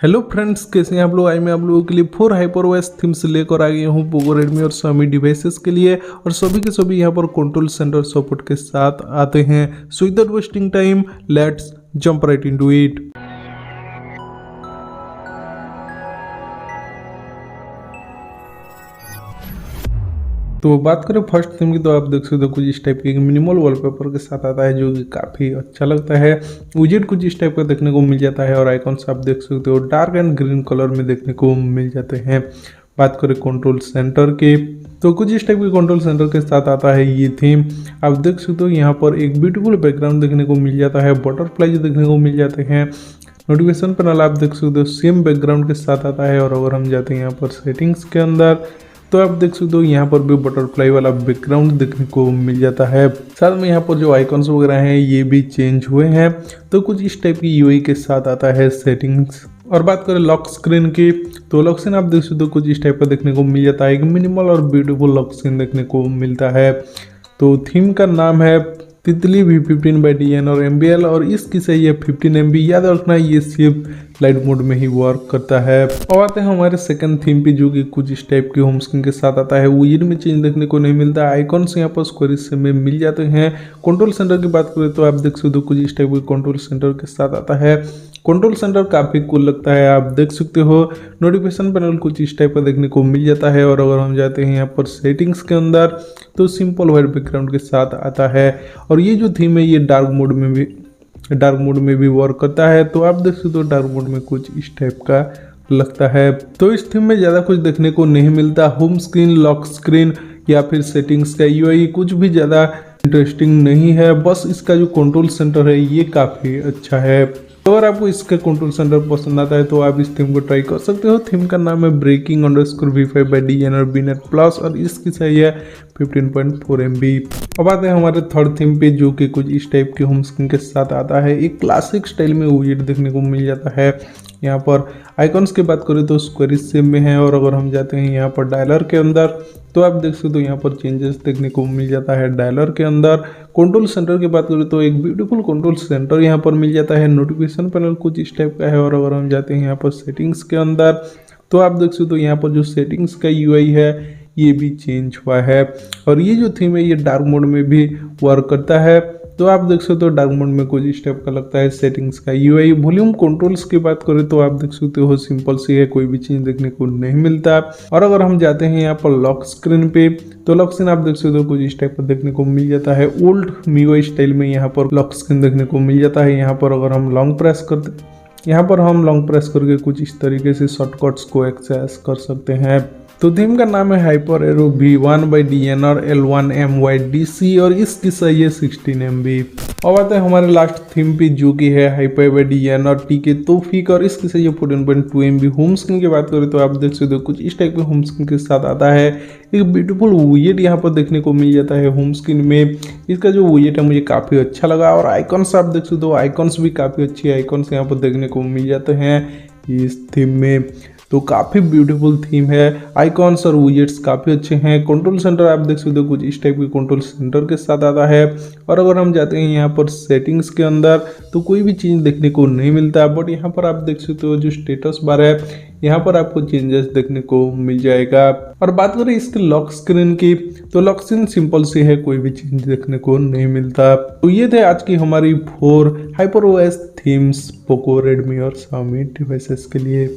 Hello friends, कैसे हैं आप लोग। आज मैं आप लोगों के लिए 4 हाइपरओएस थीम्स लेकर आ गया हूं पोको, रेडमी और Xiaomi डिवाइसेस के लिए। और सभी के सभी यहां पर कंट्रोल सेंटर सपोर्ट के साथ आते हैं। So without wasting time, let's jump right into it. तो बात करें फर्स्ट थीम की, तो आप देख सकते हो कुछ इस टाइप के मिनिमल वॉलपेपर के साथ आता है, जो कि काफ़ी अच्छा लगता है। विजेट कुछ इस टाइप का देखने को मिल जाता है और आइकॉन्स आप देख सकते हो डार्क एंड ग्रीन कलर में देखने को मिल जाते हैं। बात करें कंट्रोल सेंटर के, तो कुछ इस टाइप के कंट्रोल सेंटर के साथ आता है ये थीम। आप देख सकते हो यहाँ पर एक ब्यूटीफुल बैकग्राउंड देखने को मिल जाता है, बटरफ्लाई देखने को मिल जाते हैं। नोटिफिकेशन पैनल आप देख सकते हो सेम बैकग्राउंड के साथ आता है। और अगर हम जाते हैं यहाँ पर सेटिंग्स के अंदर, तो आप देख सकते हो यहाँ पर भी बटरफ्लाई वाला बैकग्राउंड देखने को मिल जाता है। साथ में यहाँ पर जो आइकॉन्स वगैरह हैं ये भी चेंज हुए हैं। तो कुछ इस टाइप की यूआई के साथ आता है सेटिंग्स। और बात करें लॉक स्क्रीन की, तो लॉक स्क्रीन आप देख सकते हो कुछ इस टाइप का देखने को मिल जाता है। एक मिनिमल और ब्यूटीफुल लॉक स्क्रीन देखने को मिलता है। तो थीम का नाम है तितली V15/DN और MBL, और इसकी सही है 15 MB। याद रखना ये सिर्फ लाइट मोड में ही वर्क करता है। और आते हैं हमारे सेकंड थीम पे, जो कि कुछ इस टाइप के होम स्क्रीन के साथ आता है। विजेट में चेंज देखने को नहीं मिलता। आइकॉन्स यहाँ पर स्क्वायरिश में मिल जाते हैं। कंट्रोल सेंटर की बात करें तो आप देख सकते हो कुछ इस टाइप के कंट्रोल सेंटर के साथ आता है। कंट्रोल सेंटर काफ़ी कूल लगता है, आप देख सकते हो। नोटिफिकेशन पैनल कुछ इस टाइप का देखने को मिल जाता है। और अगर हम जाते हैं यहाँ पर सेटिंग्स के अंदर, तो सिंपल वाइट बैकग्राउंड के साथ आता है। और ये जो थीम है ये डार्क मोड में भी वर्क करता है। तो आप देख सकते हो डार्क मोड में कुछ इस टाइप का लगता है। तो इस थीम में ज़्यादा कुछ देखने को नहीं मिलता। होम स्क्रीन, लॉक स्क्रीन या फिर सेटिंग्स का यूआई कुछ भी ज़्यादा इंटरेस्टिंग नहीं है। बस इसका जो कंट्रोल सेंटर है ये काफ़ी अच्छा है। तो अगर आपको इसका कंट्रोल सेंटर पसंद आता है तो आप इस थीम को ट्राई कर सकते हो। थीम का नाम है breaking_v5/DN और BNet प्लस, और इसकी सही है 15.4 MB। अब आते हैं हमारे थर्ड थीम पे, जो कि कुछ इस टाइप के होम स्क्रीन के साथ आता है। एक क्लासिक स्टाइल में विजेट देखने को मिल जाता है। यहाँ पर आइकॉन्स की बात करें तो स्क्वायरिश शेप में है। और अगर हम जाते हैं यहाँ पर डायलर के अंदर, तो आप देख सकते हो यहाँ पर चेंजेस देखने को मिल जाता है डायलर के अंदर। कंट्रोल सेंटर की बात करें तो एक ब्यूटीफुल कंट्रोल सेंटर यहाँ पर मिल जाता है। नोटिफिकेशन पैनल कुछ इस टाइप का है। और अगर हम जाते हैं यहाँ पर सेटिंग्स के अंदर, तो आप देख सकते हो यहाँ पर जो सेटिंग्स का यूआई है ये भी चेंज हुआ है। और ये जो थीम है ये डार्क मोड में भी वर्क करता है। तो आप देख सकते हो डार्क मोड में कुछ इस टाइप का लगता है सेटिंग्स का यूआई। वॉल्यूम कंट्रोल्स की बात करें तो आप देख सकते हो सिंपल सी है, कोई भी चीज़ देखने को नहीं मिलता। और अगर हम जाते हैं यहाँ पर लॉक स्क्रीन पे, तो लॉक स्क्रीन आप देख सकते हो कुछ इस टाइप का देखने को मिल जाता है। ओल्ड MIUI स्टाइल में यहाँ पर लॉक स्क्रीन देखने को मिल जाता है। यहाँ पर अगर हम लॉन्ग प्रेस करके कुछ इस तरीके से शॉर्टकट्स को एक्सेस कर सकते हैं। तो थीम का नाम है हाइपर एरो V1/DN और L1MYDC, और इसकी सही है 16 MB। अब आते हैं हमारे लास्ट थीम पे, जो कि है हाइपर/DN और TK तौफीक, और इसकी सही है 14.2 MB। होम स्क्रीन की बात करें तो आप देख सकते हो कुछ इस टाइप के होम स्क्रीन के साथ आता है। एक ब्यूटीफुल विजेट यहाँ पर देखने को मिल जाता है होम स्क्रीन में। इसका जो विजेट है मुझे काफ़ी अच्छा लगा। और आइकॉन्स आप देख सकते हो, आइकॉन्स भी काफ़ी अच्छे आइकॉन्स यहाँ पर देखने को मिल जाते हैं इस थीम में। तो काफ़ी ब्यूटीफुल थीम है। आइकॉन्स और विजेट्स काफ़ी अच्छे हैं। कंट्रोल सेंटर आप देख सकते हो कुछ इस टाइप के कंट्रोल सेंटर के साथ आता है। और अगर हम जाते हैं यहाँ पर सेटिंग्स के अंदर, तो कोई भी चीज़ देखने को नहीं मिलता। बट यहाँ पर आप देख सकते हो जो स्टेटस बार है यहाँ पर आपको चेंजेस देखने को मिल जाएगा। और बात करें इसके लॉक स्क्रीन की, तो लॉक स्क्रीन सिंपल सी है, कोई भी चीज़ देखने को नहीं मिलता। तो ये थे आज की हमारी 4 हाइपरओएस थीम्स पोको, रेडमी और Xiaomi डिवाइसेस के लिए।